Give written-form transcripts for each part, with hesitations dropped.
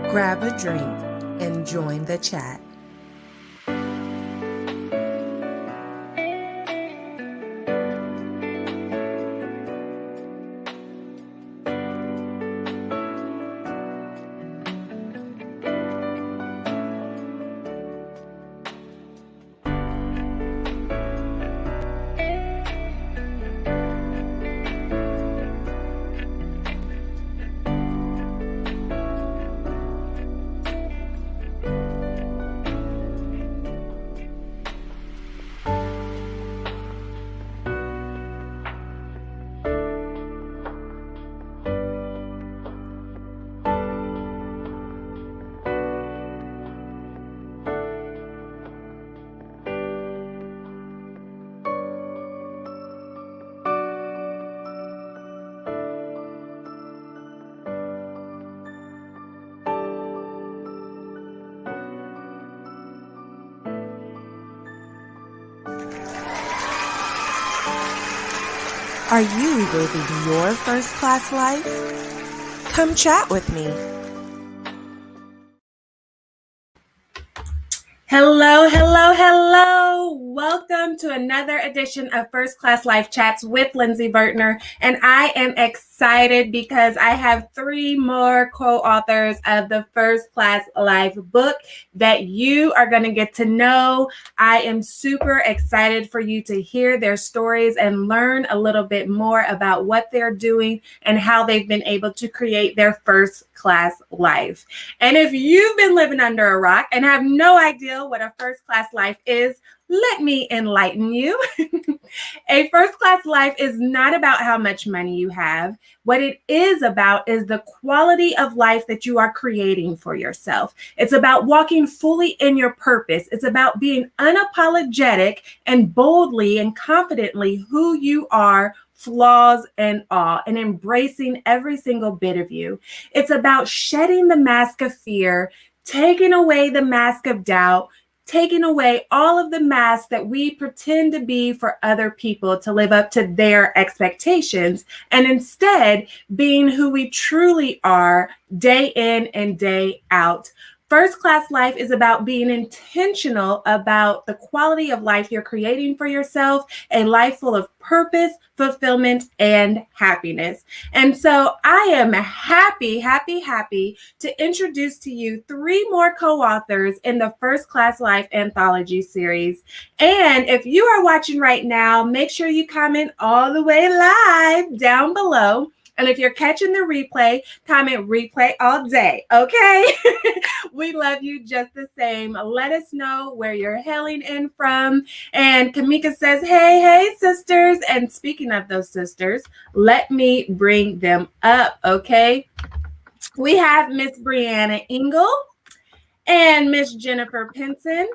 grab a drink, and join the chat. Are you living your first class life? Come chat with me. Hello, hello, hello. Welcome to another edition of First Class Life Chats with Lindsay Vertner. And I am excited because I have 3 more co-authors of the First Class Life book that you are going to get to know. I am super excited for you to hear their stories and learn a little bit more about what they're doing and how they've been able to create their first class life. And if you've been living under a rock and have no idea what a first class life is, let me enlighten you. A first class life is not about how much money you have. What it is about is the quality of life that you are creating for yourself. It's about walking fully in your purpose. It's about being unapologetic and boldly and confidently who you are, flaws and all, and embracing every single bit of you. It's about shedding the mask of fear, taking away the mask of doubt, taking away all of the masks that we pretend to be for other people to live up to their expectations, and instead being who we truly are day in and day out. First class life is about being intentional about the quality of life you're creating for yourself, a life full of purpose, fulfillment, and happiness. And so I am happy to introduce to you 3 more co-authors in the First Class Life anthology series. And if you are watching right now, make sure you comment all the way live down below. And if you're catching the replay, comment replay all day, okay? We love you just the same. Let us know where you're hailing in from. And Kamika says, hey, sisters. And speaking of those sisters, let me bring them up, okay? We have Miss Brianna Engel and Miss Jennifer Pinson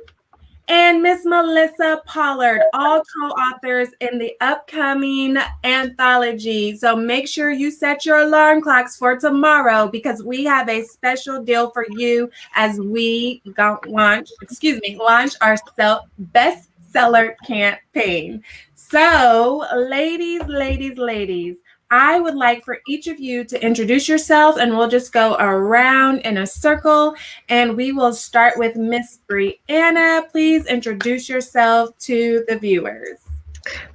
and Miss Melissa Pollard, all co-authors in the upcoming anthology. So make sure you set your alarm clocks for tomorrow because we have a special deal for you as we launch our bestseller campaign. So ladies, I would like for each of you to introduce yourself, and we'll just go around in a circle, and we will start with Miss Brianna. Please introduce yourself to the viewers.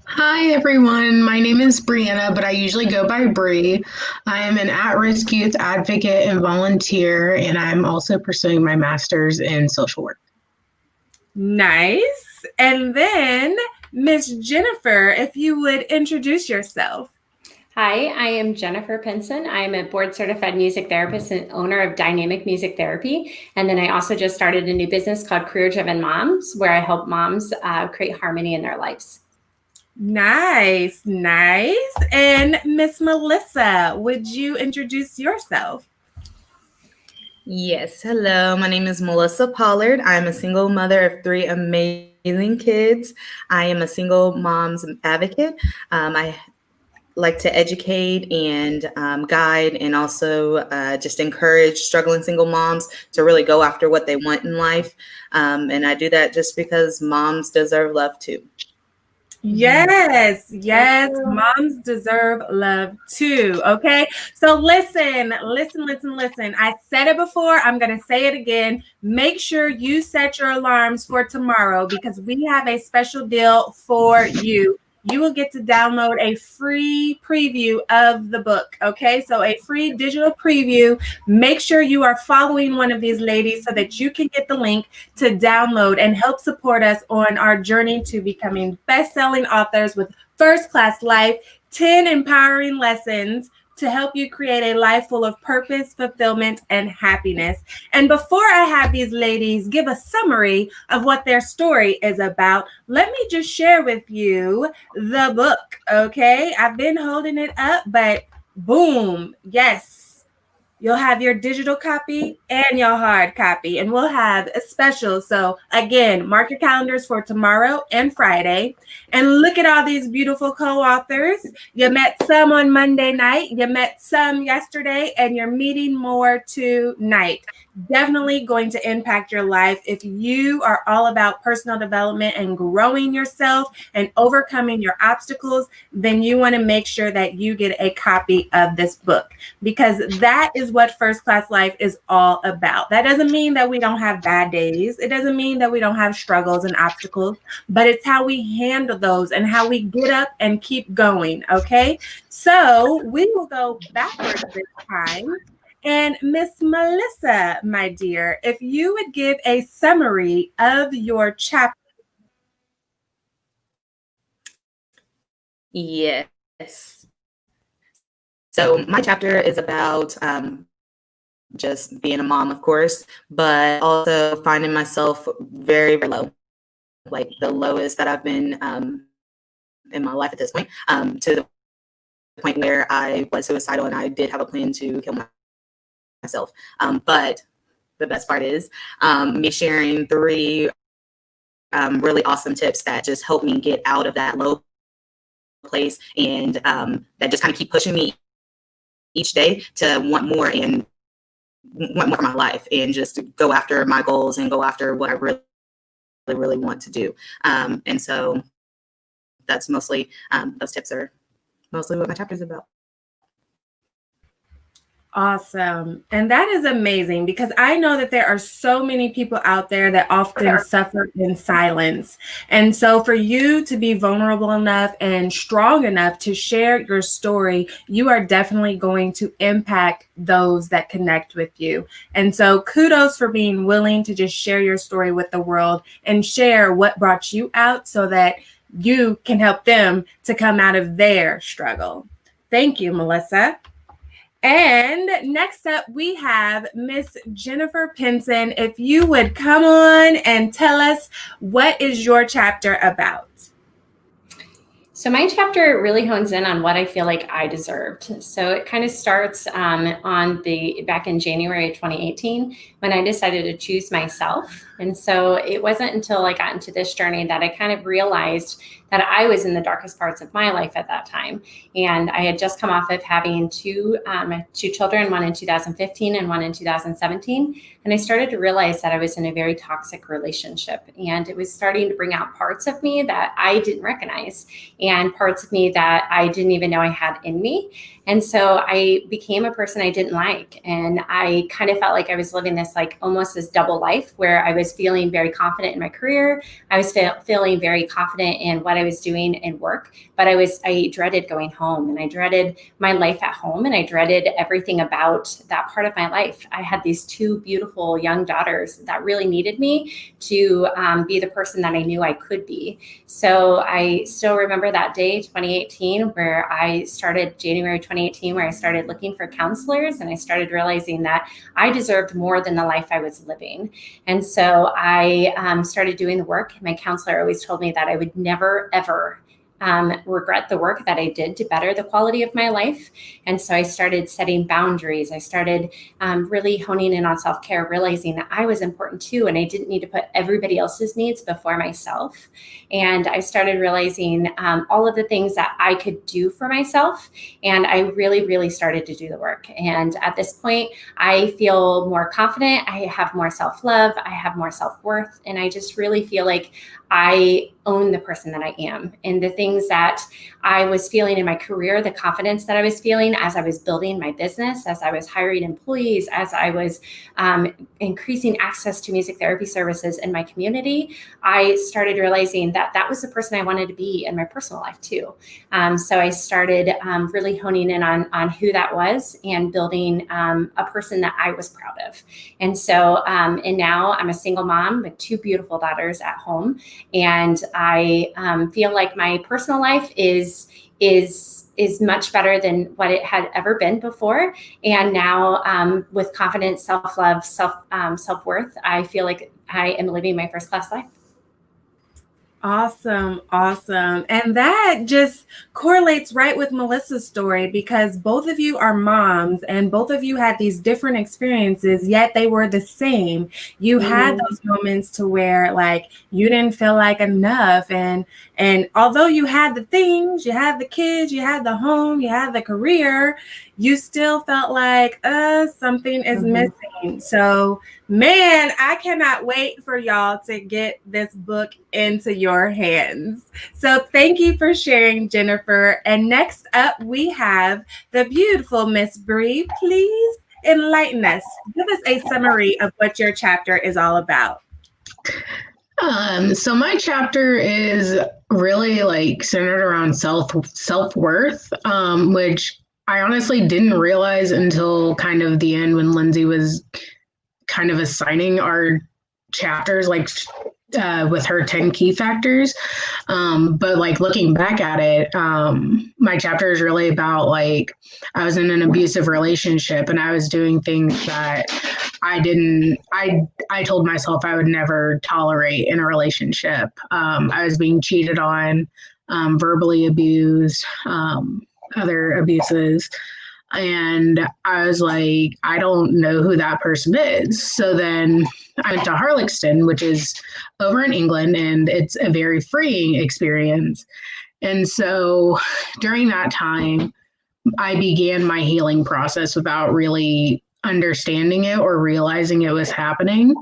Hi, everyone. My name is Brianna, but I usually go by Bree. I am an at-risk youth advocate and volunteer, and I'm also pursuing my master's in social work. Nice. And then Miss Jennifer, if you would introduce yourself. Hi, I am Jennifer Pinson. I am a board-certified music therapist and owner of Dynamic Music Therapy. And then I also just started a new business called Career Driven Moms, where I help moms create harmony in their lives. Nice. And Miss Melissa, would you introduce yourself? Yes. Hello. My name is Melissa Pollard. I'm a single mother of 3 amazing kids. I am a single mom's advocate. I like to educate and guide and also just encourage struggling single moms to really go after what they want in life. And I do that just because moms deserve love too. Yes, yes, moms deserve love too. Okay. So listen. I said it before. I'm going to say it again. Make sure you set your alarms for tomorrow because we have a special deal for you. You will get to download a free preview of the book. Okay. So a free digital preview. Make sure you are following one of these ladies so that you can get the link to download and help support us on our journey to becoming best-selling authors with First Class Life, 10 empowering lessons to help you create a life full of purpose, fulfillment, and happiness. And before I have these ladies give a summary of what their story is about, let me just share with you the book, okay? I've been holding it up, but boom, yes. You'll have your digital copy and your hard copy, and we'll have a special. So again, mark your calendars for tomorrow and Friday. And look at all these beautiful co-authors. You met some on Monday night, you met some yesterday, and you're meeting more tonight. Definitely going to impact your life. If you are all about personal development and growing yourself and overcoming your obstacles, then you want to make sure that you get a copy of this book, because that is what First Class Life is all about. That doesn't mean that we don't have bad days. It doesn't mean that we don't have struggles and obstacles, but it's how we handle those and how we get up and keep going. Okay. So we will go backwards this time. And Miss Melissa, my dear, if you would give a summary of your chapter. Yes. So my chapter is about just being a mom, of course, but also finding myself very, very low, like the lowest that I've been in my life at this point, to the point where I was suicidal and I did have a plan to kill myself. But the best part is me sharing 3 really awesome tips that just helped me get out of that low place, and that just kind of keep pushing me each day to want more and want more for my life, and just to go after my goals and go after what I really, really want to do. And so that's mostly, those tips are mostly what my chapter is about. Awesome. And that is amazing, because I know that there are so many people out there that often suffer in silence. And so for you to be vulnerable enough and strong enough to share your story, you are definitely going to impact those that connect with you. And so kudos for being willing to just share your story with the world and share what brought you out so that you can help them to come out of their struggle. Thank you, Melissa. And next up, we have Miss Jennifer Pinson. If you would come on and tell us, what is your chapter about? So my chapter really hones in on what I feel like I deserved. So it kind of starts back in January of 2018 when I decided to choose myself. And so it wasn't until I got into this journey that I kind of realized that I was in the darkest parts of my life at that time. And I had just come off of having two children, one in 2015 and one in 2017. And I started to realize that I was in a very toxic relationship. And it was starting to bring out parts of me that I didn't recognize, and parts of me that I didn't even know I had in me. And so I became a person I didn't like. And I kind of felt like I was living this almost this double life, where I was feeling very confident in my career. I was feeling very confident in what I was doing in work, but I dreaded going home, and I dreaded my life at home, and I dreaded everything about that part of my life. I had these 2 beautiful young daughters that really needed me to be the person that I knew I could be. So I still remember that day, 2018, where I started January 2018, where I started looking for counselors, and I started realizing that I deserved more than the life I was living. And so I started doing the work. My counselor always told me that I would never, ever regret the work that I did to better the quality of my life. And so I started setting boundaries. I started really honing in on self-care, realizing that I was important too, and I didn't need to put everybody else's needs before myself. And I started realizing all of the things that I could do for myself. And I really, really started to do the work. And at this point, I feel more confident. I have more self-love. I have more self-worth. And I just really feel like I own the person that I am, and the things that I was feeling in my career, the confidence that I was feeling as I was building my business, as I was hiring employees, as I was increasing access to music therapy services in my community, I started realizing that that was the person I wanted to be in my personal life too. So I started really honing in on who that was and building a person that I was proud of. And so, and now I'm a single mom with 2 beautiful daughters at home. And I feel like my personal life is much better than what it had ever been before. And now with confidence, self-love, self-worth, I feel like I am living my first class life. Awesome. And that just correlates right with Melissa's story, because both of you are moms and both of you had these different experiences, yet they were the same. You had those moments to where like you didn't feel like enough. And although you had the things, you had the kids, you had the home, you had the career, you still felt like something is missing. So man, I cannot wait for y'all to get this book into your hands. So thank you for sharing, Jennifer. And next up, we have the beautiful Miss Bree. Please enlighten us. Give us a summary of what your chapter is all about. So my chapter is really like centered around self-worth, which I honestly didn't realize until kind of the end when Lindsay was kind of assigning our chapters like with her 10 key factors. But like looking back at it, my chapter is really about like I was in an abusive relationship and I was doing things that I told myself I would never tolerate in a relationship. I was being cheated on, verbally abused, other abuses. And I was like, I don't know who that person is. So then I went to Harlexton, which is over in England, and it's a very freeing experience. And so during that time, I began my healing process without really understanding it or realizing it was happening.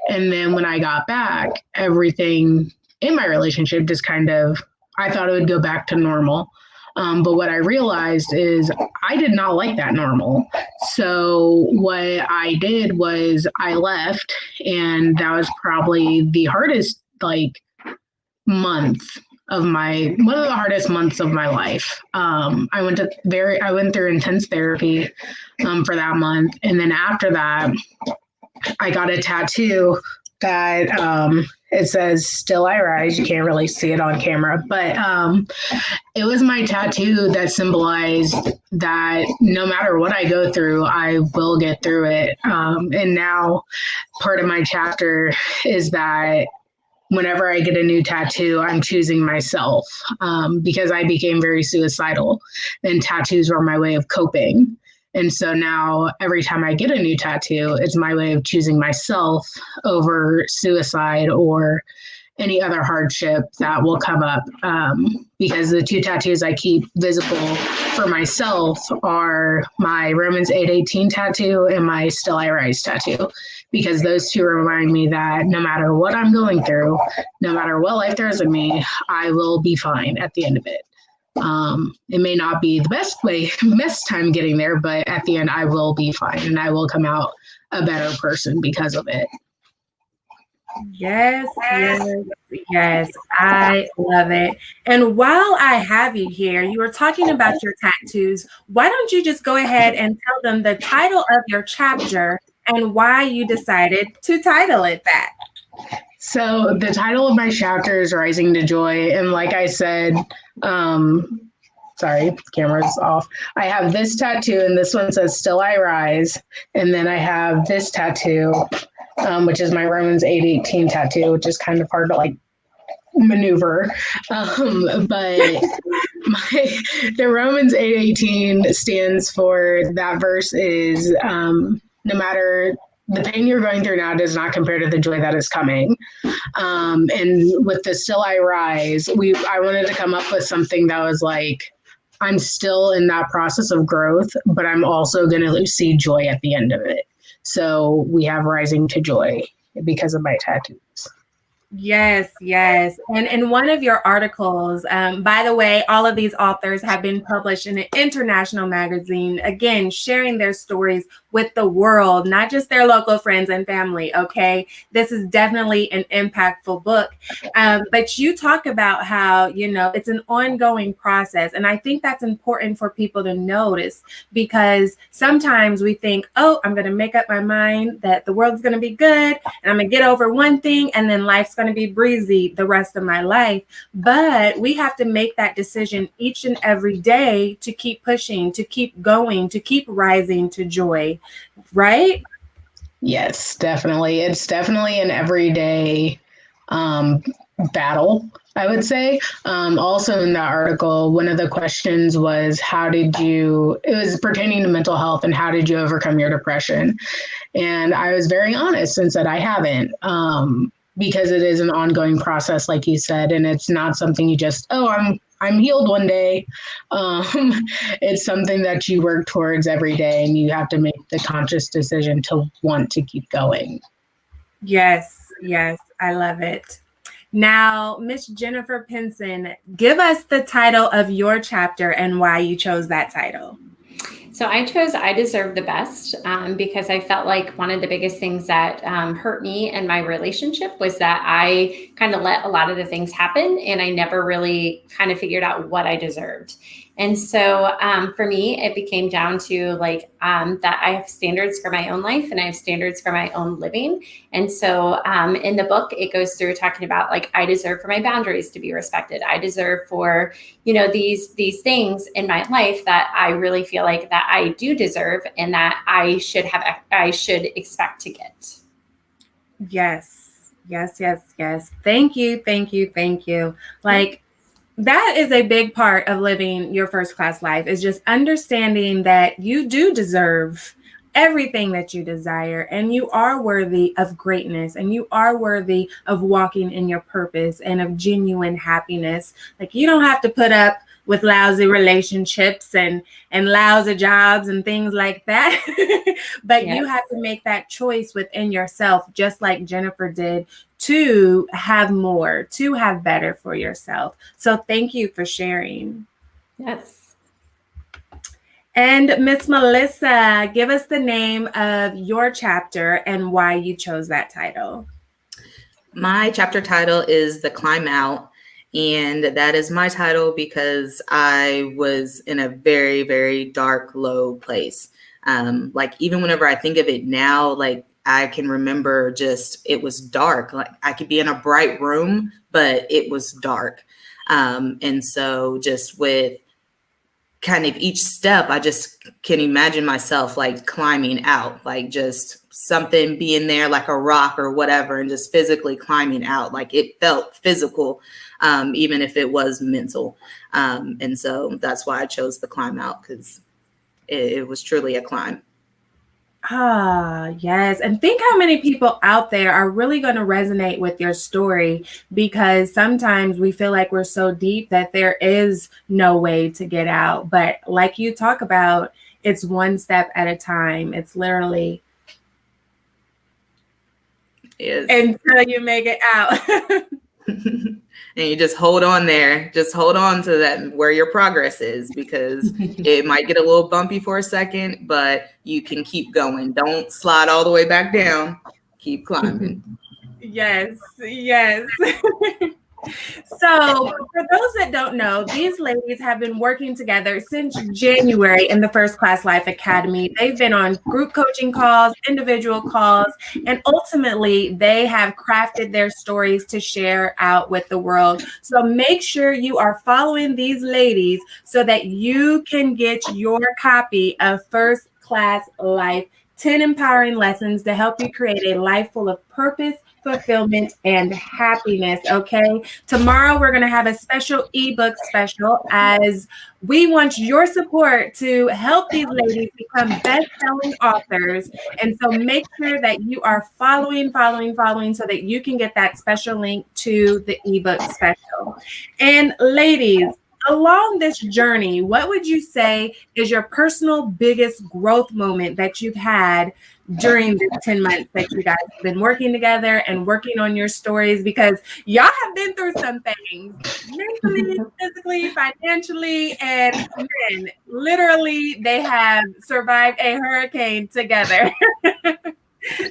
And then when I got back, everything in my relationship just kind of, I thought it would go back to normal. But what I realized is I did not like that normal. So what I did was I left, and that was probably the hardest one of the hardest months of my life. I went through intense therapy for that month. And then after that, I got a tattoo that it says "Still I Rise." You can't really see it on camera, but it was my tattoo that symbolized that no matter what I go through, I will get through it. And now part of my chapter is that whenever I get a new tattoo, I'm choosing myself, because I became very suicidal and tattoos were my way of coping. And so now every time I get a new tattoo, it's my way of choosing myself over suicide or any other hardship that will come up, because the 2 tattoos I keep visible for myself are my Romans 8:18 tattoo and my Still I Rise tattoo, because those 2 remind me that no matter what I'm going through, no matter what life throws at me, I will be fine at the end of it. It may not be the best time getting there, but at the end I will be fine and I will come out a better person because of it. Yes, I love it. And while I have you here, you were talking about your tattoos. Why don't you just go ahead and tell them the title of your chapter and why you decided to title it that? So the title of my chapter is Rising to Joy. And like I said, sorry, camera's off. I have this tattoo and this one says Still I Rise. And then I have this tattoo, which is my Romans 8:18 tattoo, which is kind of hard to like maneuver. But the Romans 8:18 stands for, that verse is, no matter the pain you're going through now does not compare to the joy that is coming. And with the Still I Rise, I wanted to come up with something that was like, I'm still in that process of growth, but I'm also going to see joy at the end of it. So we have Rising to Joy because of my tattoos. Yes, yes. And in one of your articles, by the way, all of these authors have been published in an international magazine, again, sharing their stories with the world, not just their local friends and family. Okay. This is definitely an impactful book. But you talk about how, it's an ongoing process. And I think that's important for people to notice because sometimes we think, oh, I'm going to make up my mind that the world's going to be good and I'm going to get over one thing and then life's going to be breezy the rest of my life. But we have to make that decision each and every day to keep pushing, to keep going, to keep rising to joy, right? Yes, definitely. It's definitely an everyday battle, I would say. Also, in that article, one of the questions was, it was pertaining to mental health and how did you overcome your depression? And I was very honest and said, I haven't. Because it is an ongoing process, like you said, and it's not something you just, I'm healed one day. It's something that you work towards every day, and you have to make the conscious decision to want to keep going. Yes, yes, I love it. Now, Miss Jennifer Pinson, give us the title of your chapter and why you chose that title. So I chose I Deserve the Best because I felt like one of the biggest things that hurt me and my relationship was that I kind of let a lot of the things happen and I never really kind of figured out what I deserved. And so for me, it became down to that I have standards for my own life and I have standards for my own living. And so in the book, it goes through talking about I deserve for my boundaries to be respected. I deserve for, these things in my life that I really feel like that I do deserve and that I should expect to get. Yes, yes, yes, yes. Thank you, thank you, thank you. That is a big part of living your first class life, is just understanding that you do deserve everything that you desire and you are worthy of greatness and you are worthy of walking in your purpose and of genuine happiness. You don't have to put up with lousy relationships and lousy jobs and things like that. But yes, you have to make that choice within yourself, just like Jennifer did, to have more, to have better for yourself. So thank you for sharing. Yes. And Miss Melissa, give us the name of your chapter and why you chose that title. My chapter title is The Climb Out. And that is my title because I was in a very, very dark, low place. Even whenever I think of it now, I can remember it was dark. I could be in a bright room, but it was dark. And so just with kind of each step, I just can imagine myself climbing out, just something being there like a rock or whatever, and just physically climbing out. It felt physical, even if it was mental. And so that's why I chose The Climb Out, because it was truly a climb. Ah, yes. And think how many people out there are really going to resonate with your story, because sometimes we feel like we're so deep that there is no way to get out. But like you talk about, it's one step at a time. It's literally until you make it out. And you just hold on there. Just hold on to that, where your progress is, because it might get a little bumpy for a second, but you can keep going. Don't slide all the way back down. Keep climbing. Yes, yes. So for those that don't know, these ladies have been working together since January in the First Class Life Academy. They've been on group coaching calls, individual calls, and ultimately they have crafted their stories to share out with the world. So make sure you are following these ladies so that you can get your copy of First Class Life, 10 empowering lessons to help you create a life full of purpose, fulfillment, and happiness. Okay. Tomorrow, we're going to have a special ebook special, as we want your support to help these ladies become best-selling authors. And so make sure that you are following so that you can get that special link to the ebook special. And ladies, along this journey, what would you say is your personal biggest growth moment that you've had during the 10 months that you guys have been working together and working on your stories, because y'all have been through some things mentally, physically, financially, and man, literally they have survived a hurricane together.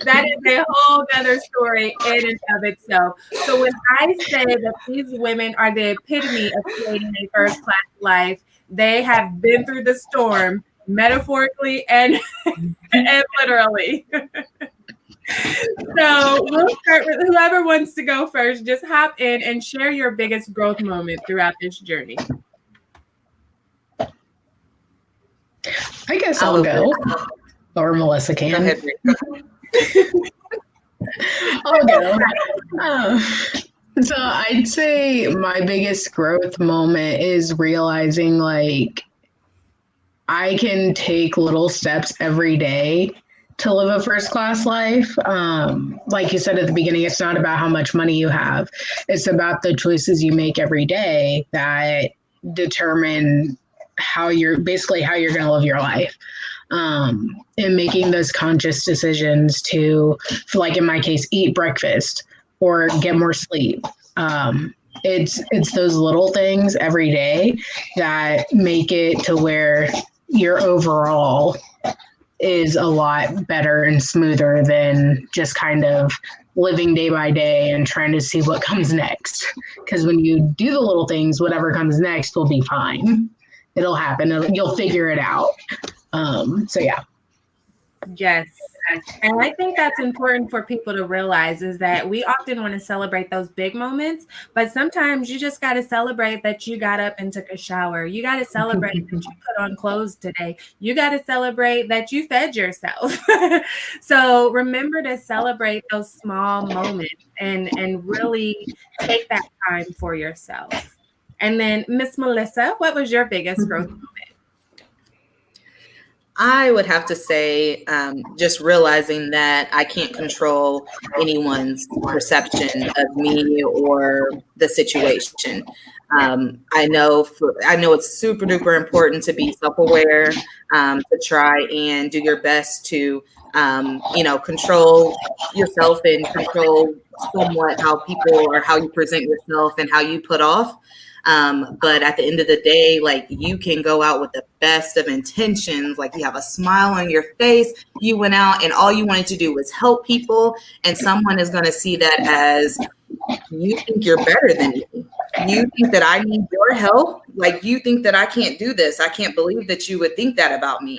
That is a whole other story in and of itself. So when I say that these women are the epitome of creating a first class life, they have been through the storm, metaphorically and and literally. So we'll start with whoever wants to go first. Just hop in and share your biggest growth moment throughout this journey. I guess I'll go. Or Melissa can. Go ahead, I'll go. So I'd say my biggest growth moment is realizing like I can take little steps every day to live a first class life. Like you said at the beginning, it's not about how much money you have. It's about the choices you make every day that determine how you're going to live your life. And making those conscious decisions to, like in my case, eat breakfast or get more sleep. It's those little things every day that make it to where your overall is a lot better and smoother than just kind of living day by day and trying to see what comes next. Because when you do the little things, whatever comes next will be fine. It'll happen. You'll figure it out. So yeah. Yes. And I think that's important for people to realize, is that we often want to celebrate those big moments, but sometimes you just got to celebrate that you got up and took a shower. You got to celebrate that you put on clothes today. You got to celebrate that you fed yourself. So remember to celebrate those small moments and really take that time for yourself. And then Miss Melissa, what was your biggest growth moment? I would have to say just realizing that I can't control anyone's perception of me or the situation. I know it's super duper important to be self-aware, to try and do your best to, control yourself and control somewhat how people or how you present yourself and how you put off. But at the end of the day, like, you can go out with the best of intentions. Like, you have a smile on your face. You went out and all you wanted to do was help people. And someone is going to see that as, you think you're better than me. You think that I need your help. Like, you think that I can't do this. I can't believe that you would think that about me.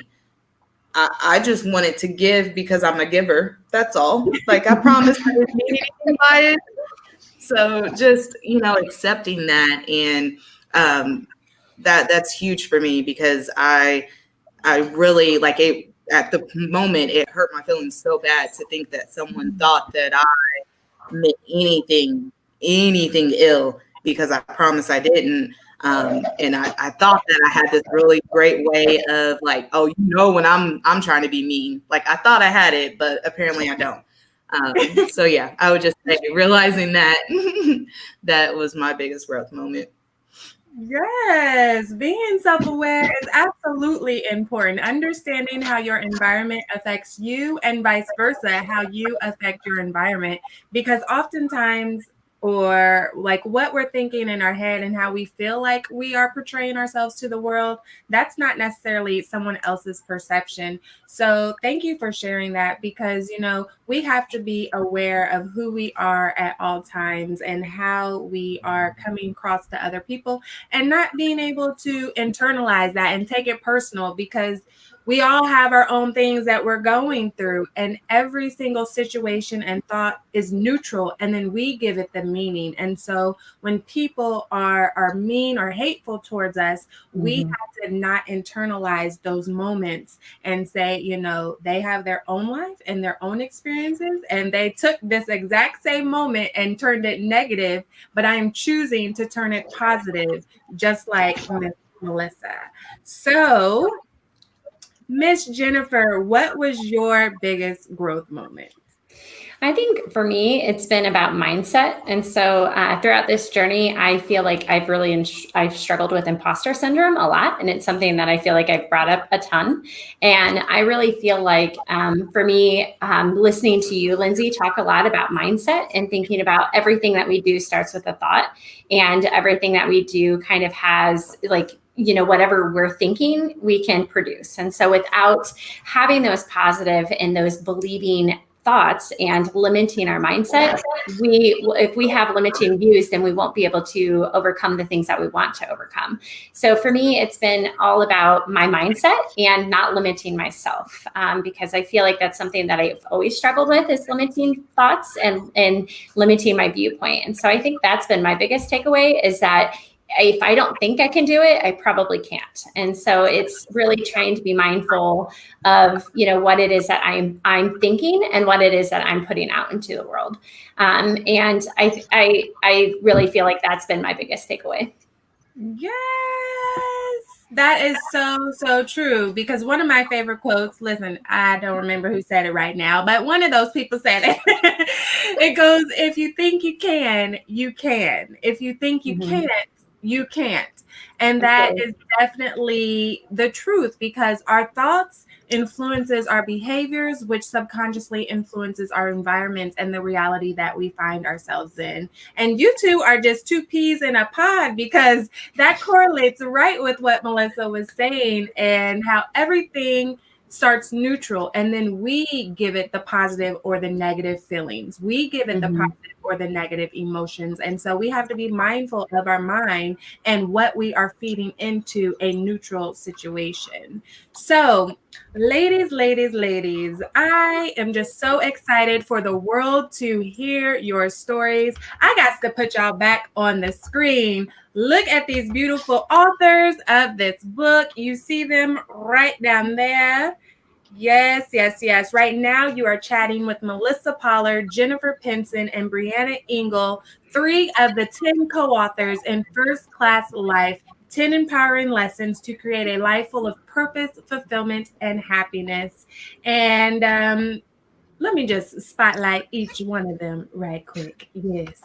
I just wanted to give because I'm a giver. That's all. Like, I promise I didn't mean anything by it. So just, accepting that, and that's huge for me, because I really, like, it at the moment, it hurt my feelings so bad to think that someone thought that I meant anything ill, because I promise I didn't. And I thought that I had this really great way of, like, when I'm trying to be mean, like, I thought I had it, but apparently I don't. So yeah, I would just say realizing that that was my biggest growth moment. Yes, being self-aware is absolutely important. Understanding how your environment affects you and vice versa, how you affect your environment, because oftentimes, or like what we're thinking in our head and how we feel like we are portraying ourselves to the world, that's not necessarily someone else's perception. So thank you for sharing that, because, we have to be aware of who we are at all times and how we are coming across to other people, and not being able to internalize that and take it personal, because we all have our own things that we're going through, and every single situation and thought is neutral, and then we give it the meaning. And so when people are mean or hateful towards us, we have to not internalize those moments and say, they have their own life and their own experiences, and they took this exact same moment and turned it negative, but I am choosing to turn it positive, just like Miss Melissa. So Miss Jennifer, what was your biggest growth moment? I think for me, it's been about mindset. And so throughout this journey, I feel like I've struggled with imposter syndrome a lot. And it's something that I feel like I've brought up a ton. And I really feel like for me, listening to you, Lindsay, talk a lot about mindset and thinking about everything that we do starts with a thought, and everything that we do kind of has whatever we're thinking, we can produce. And so without having those positive and those believing thoughts and limiting our mindset, if we have limiting views, then we won't be able to overcome the things that we want to overcome. So for me, it's been all about my mindset and not limiting myself, because I feel like that's something that I've always struggled with, is limiting thoughts and limiting my viewpoint. And so I think that's been my biggest takeaway, is that if I don't think I can do it, I probably can't. And so it's really trying to be mindful of, what it is that I'm thinking and what it is that I'm putting out into the world. And I really feel like that's been my biggest takeaway. Yes, that is so true, because one of my favorite quotes, listen, I don't remember who said it right now, but one of those people said it. It goes, if you think you can, you can. If you think you can't, you can't. And that is definitely the truth, because our thoughts influences our behaviors, which subconsciously influences our environments and the reality that we find ourselves in. And you two are just two peas in a pod, because that correlates right with what Melissa was saying, and how everything starts neutral, and then we give it the positive or the negative feelings. We give it the positive or the negative emotions. And so we have to be mindful of our mind and what we are feeding into a neutral situation. So ladies, I am just so excited for the world to hear your stories. I got to put y'all back on the screen. Look at these beautiful authors of this book. You see them right down there. Yes. Right now, you are chatting with Melissa Pollard, Jennifer Pinson, and Brianna Engel, 3 of the 10 co-authors in First Class Life, 10 empowering lessons to create a life full of purpose, fulfillment, and happiness. And let me just spotlight each one of them right quick. Yes.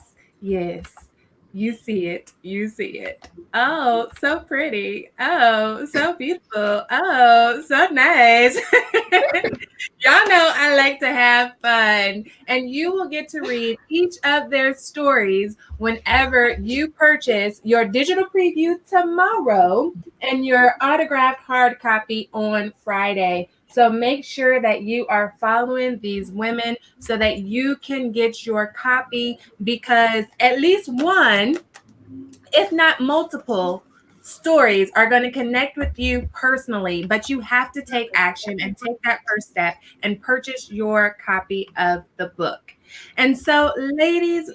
You see it. Oh, so pretty. Oh, so beautiful. Oh, so nice. Y'all know I like to have fun. And you will get to read each of their stories whenever you purchase your digital preview tomorrow and your autographed hard copy on Friday. So make sure that you are following these women so that you can get your copy, because at least one, if not multiple, stories are going to connect with you personally, but you have to take action and take that first step and purchase your copy of the book. And so, ladies,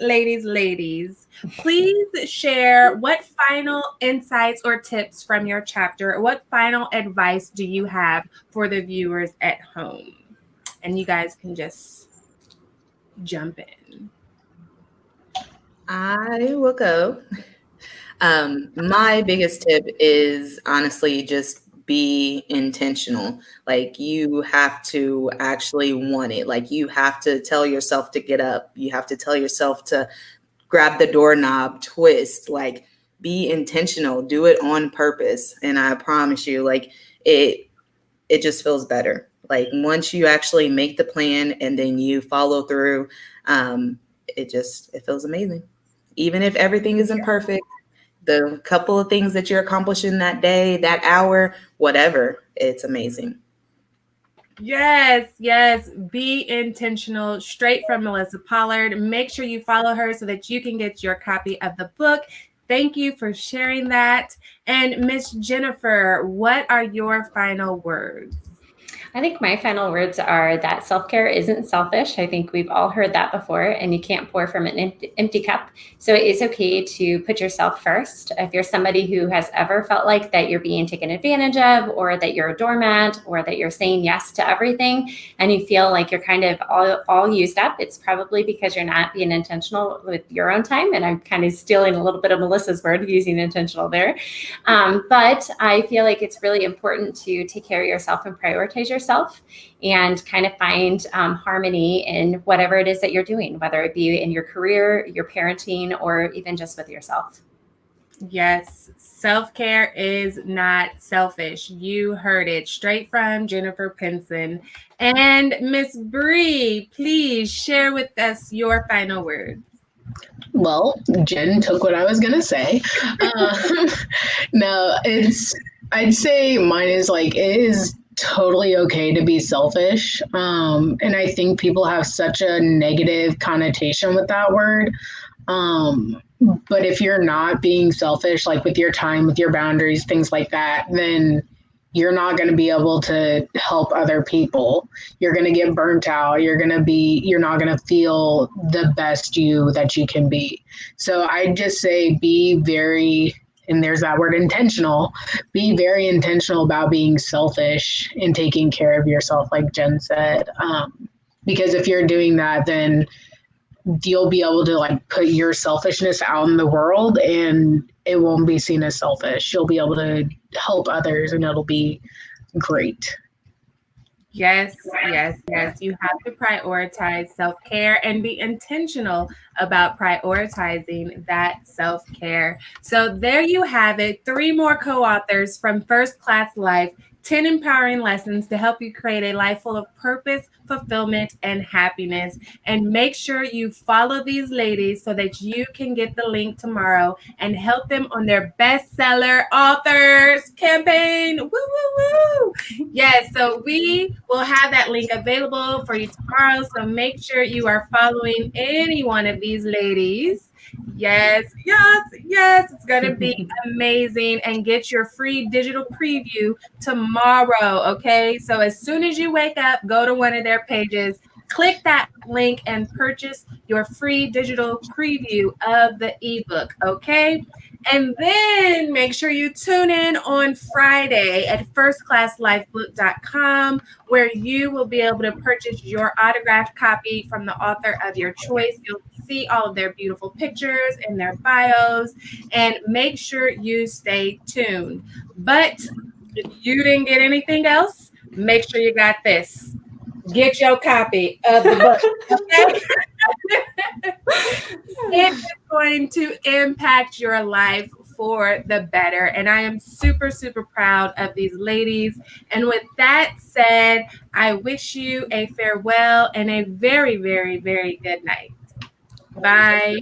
please share what final insights or tips from your chapter, or what final advice do you have for the viewers at home? And you guys can just jump in. I will go. My biggest tip is honestly just be intentional. Like, you have to actually want it. Like, you have to tell yourself to get up. You have to tell yourself to grab the doorknob, twist. Like, be intentional, do it on purpose. And I promise you, like, it just feels better. Like, once you actually make the plan and then you follow through, it feels amazing. Even if everything isn't perfect, the couple of things that you're accomplishing that day, that hour, whatever, it's amazing. Yes. Be intentional. Straight from Melissa Pollard. Make sure you follow her so that you can get your copy of the book. Thank you for sharing that. And Miss Jennifer, what are your final words? I think my final words are that self-care isn't selfish. I think we've all heard that before, and you can't pour from an empty cup. So it is okay to put yourself first. If you're somebody who has ever felt like that you're being taken advantage of, or that you're a doormat, or that you're saying yes to everything, and you feel like you're kind of all used up, it's probably because you're not being intentional with your own time. And I'm kind of stealing a little bit of Melissa's word, using intentional there. But I feel like it's really important to take care of yourself and prioritize yourself. yourself and kind of find harmony in whatever it is that you're doing, whether it be in your career, your parenting, or even just with yourself. Yes, self-care is not selfish. You heard it straight from Jennifer Pinson. And Miss Bree, please share with us your final words. Well, Jen took what I was going to say. No, I'd say mine is like, it is totally okay to be selfish. And I think people have such a negative connotation with that word. But if you're not being selfish, like with your time, with your boundaries, things like that, then you're not going to be able to help other people. You're going to get burnt out. You're not going to feel the best you that you can be. So I just say be very, and there's that word intentional, be very intentional about being selfish and taking care of yourself, like Jen said. Because if you're doing that, then you'll be able to like put your selfishness out in the world and it won't be seen as selfish. You'll be able to help others and it'll be great. Yes. You have to prioritize self-care and be intentional about prioritizing that self-care. So there you have it. 3 more co-authors from First Class Life, 10 empowering lessons to help you create a life full of purpose, fulfillment, and happiness. And make sure you follow these ladies so that you can get the link tomorrow and help them on their bestseller authors campaign. Woo, woo, woo. Yes, so we will have that link available for you tomorrow. So make sure you are following any one of these ladies. Yes. It's going to be amazing. And get your free digital preview tomorrow. Okay. So as soon as you wake up, go to one of their pages, click that link and purchase your free digital preview of the ebook. Okay. And then make sure you tune in on Friday at firstclasslifebook.com, where you will be able to purchase your autographed copy from the author of your choice. You'll see all of their beautiful pictures and their bios, and make sure you stay tuned. But if you didn't get anything else, make sure you got this. Get your copy of the book. Okay? It is going to impact your life for the better. And I am super, super proud of these ladies. And with that said, I wish you a farewell and a very, very, very good night. Bye.